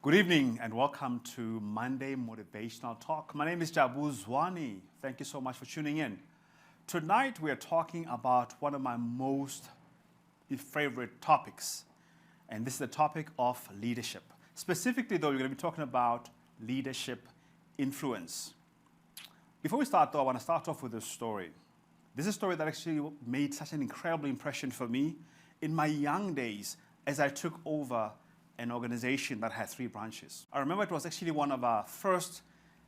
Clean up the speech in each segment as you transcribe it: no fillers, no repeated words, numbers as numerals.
Good evening and welcome to Monday Motivational Talk. My name is Jabu Zwane. Thank you so much for tuning in. Tonight we are talking about one of my most favorite topics, and this is the topic of leadership. Specifically though, we're going to be talking about leadership influence. Before we start though, I want to start off with a story. This is a story that actually made such an incredible impression for me in my young days as I took over an organization that had 3 branches. I remember it was actually one of our first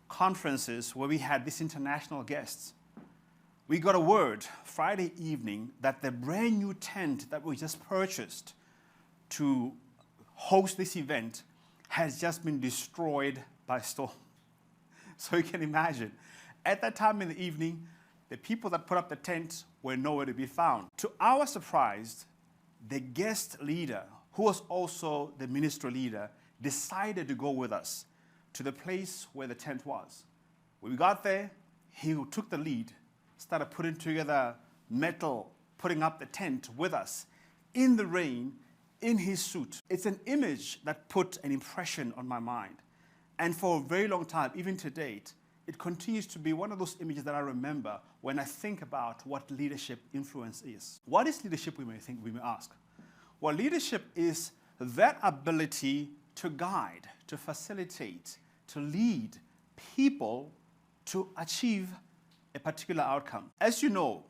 conferences where we had these international guests. We got a word Friday evening that the brand new tent that we just purchased to host this event has just been destroyed by storm. So you can imagine, at that time in the evening, the people that put up the tent were nowhere to be found. To our surprise, the guest leader, who was also the ministry leader, decided to go with us to the place where the tent was. When we got there, he took the lead, started putting together metal, putting up the tent with us in the rain, in his suit. It's an image that put an impression on my mind. And for a very long time, even to date, it continues to be one of those images that I remember when I think about what leadership influence is. What is leadership, we may ask? Well, leadership is that ability to guide, to facilitate, to lead people to achieve a particular outcome. As you know,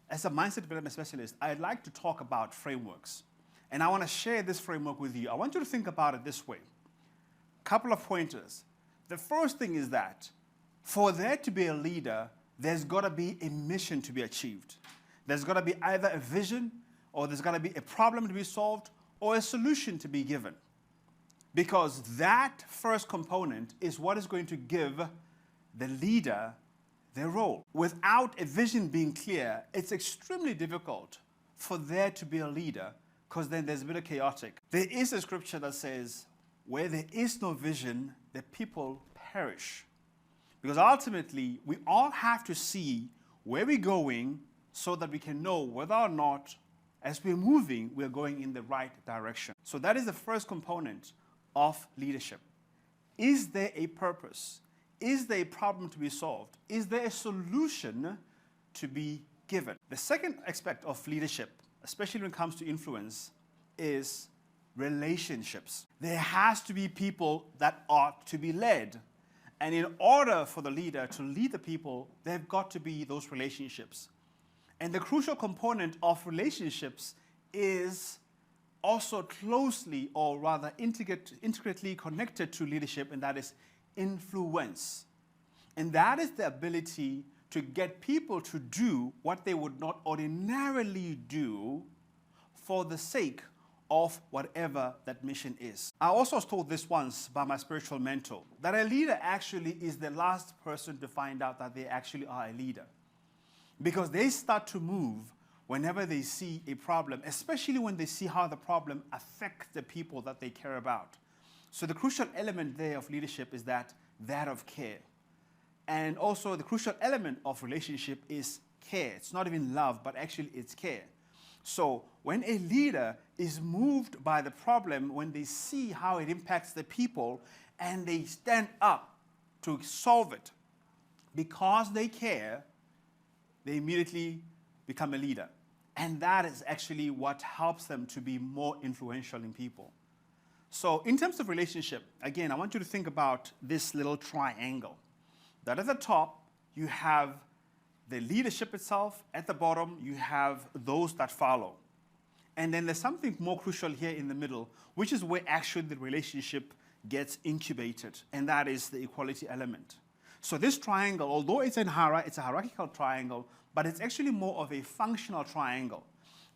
as a mindset development specialist, I'd like to talk about frameworks. And I want to share this framework with you. I want you to think about it this way. A couple of pointers. The first thing is that for there to be a leader, there's got to be a mission to be achieved. There's got to be either a vision, or there's got to be a problem to be solved, or a solution to be given. Because that first component is what is going to give the leader their role. Without a vision being clear, it's extremely difficult for there to be a leader, because then there's a bit of chaotic. There is a scripture that says, where there is no vision, the people perish. Because ultimately, we all have to see where we're going so that we can know whether or not as we're moving, we're going in the right direction. So that is the first component of leadership. Is there a purpose? Is there a problem to be solved? Is there a solution to be given? The second aspect of leadership, especially when it comes to influence, is relationships. There has to be people that ought to be led. And in order for the leader to lead the people, there have got to be those relationships. And the crucial component of relationships is also closely, or rather intricately connected to leadership, and that is influence. And that is the ability to get people to do what they would not ordinarily do for the sake of whatever that mission is. I also was told this once by my spiritual mentor, that a leader actually is the last person to find out that they actually are a leader. Because they start to move whenever they see a problem, especially when they see how the problem affects the people that they care about. So the crucial element there of leadership is that of care. And also the crucial element of relationship is care. It's not even love, but actually it's care. So when a leader is moved by the problem, when they see how it impacts the people, and they stand up to solve it because they care, they immediately become a leader. And that is actually what helps them to be more influential in people. So in terms of relationship, again, I want you to think about this little triangle. That at the top, you have the leadership itself. At the bottom, you have those that follow. And then there's something more crucial here in the middle, which is where actually the relationship gets incubated, and that is the equality element. So this triangle, although it's a hierarchical triangle, but it's actually more of a functional triangle.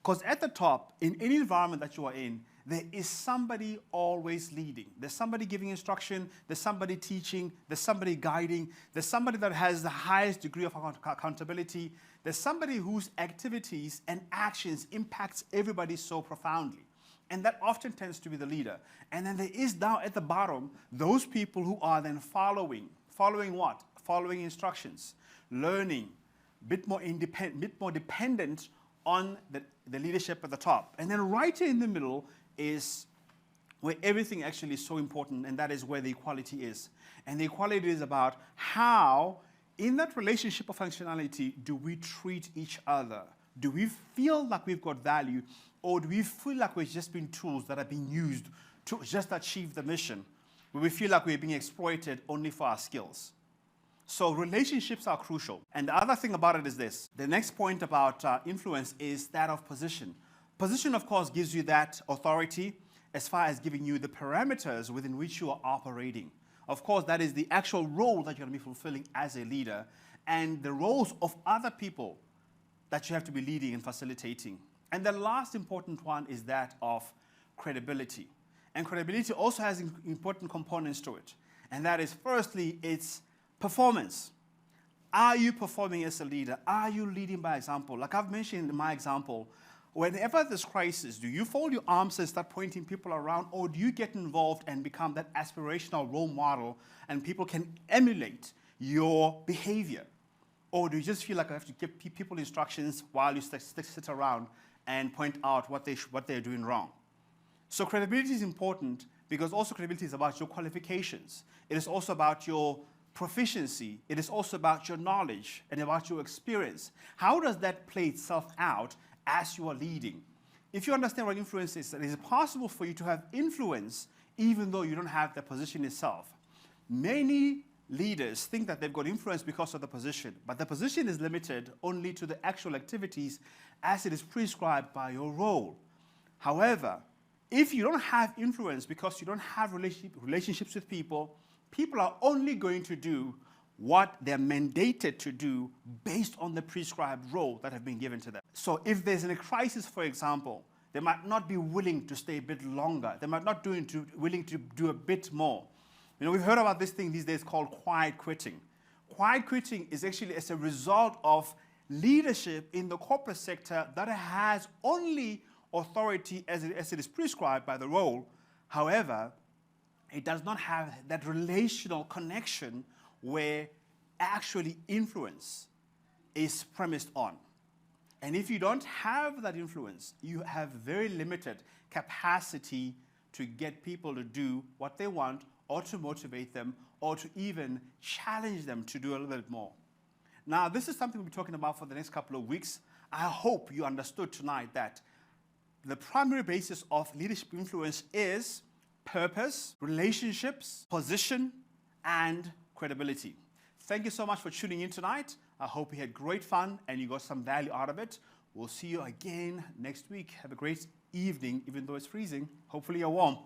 Because at the top, in any environment that you are in, there is somebody always leading. There's somebody giving instruction, there's somebody teaching, there's somebody guiding, there's somebody that has the highest degree of accountability, there's somebody whose activities and actions impacts everybody so profoundly. And that often tends to be the leader. And then there is down at the bottom, those people who are then following. Following what? Following instructions, learning, bit more dependent on the leadership at the top. And then right here in the middle is where everything actually is so important, and that is where the equality is. And the equality is about how, in that relationship of functionality, do we treat each other? Do we feel like we've got value, or do we feel like we've just been tools that are being used to just achieve the mission, where we feel like we're being exploited only for our skills? So relationships are crucial. And the other thing about it is this. The next point about influence is that of position. Position, of course, gives you that authority as far as giving you the parameters within which you are operating. Of course, that is the actual role that you're going to be fulfilling as a leader, and the roles of other people that you have to be leading and facilitating. And the last important one is that of credibility. And credibility also has important components to it. And that is, firstly, it's performance. Are you performing as a leader? Are you leading by example? Like I've mentioned in my example, whenever there's crisis, do you fold your arms and start pointing people around, or do you get involved and become that aspirational role model and people can emulate your behavior? Or do you just feel like I have to give people instructions while you sit around and point out what they're doing wrong? So credibility is important because also credibility is about your qualifications. It is also about your proficiency. It is also about your knowledge and about your experience. How does that play itself out as you are leading? If you understand what influence is, it is possible for you to have influence even though you don't have the position itself. Many leaders think that they've got influence because of the position, but the position is limited only to the actual activities as it is prescribed by your role. However, if you don't have influence because you don't have relationships with people, people are only going to do what they're mandated to do based on the prescribed role that have been given to them. So if there's a crisis, for example, they might not be willing to stay a bit longer. They might not be willing to do a bit more. You know, we've heard about this thing these days called quiet quitting. Quiet quitting is actually as a result of leadership in the corporate sector that has only authority as it is prescribed by the role. However, it does not have that relational connection where actually influence is premised on. And if you don't have that influence, you have very limited capacity to get people to do what they want, or to motivate them, or to even challenge them to do a little bit more. Now, this is something we'll be talking about for the next couple of weeks. I hope you understood tonight that the primary basis of leadership influence is purpose, relationships, position, and credibility. Thank you so much for tuning in tonight. I hope you had great fun and you got some value out of it. We'll see you again next week. Have a great evening, even though it's freezing. Hopefully you're warm.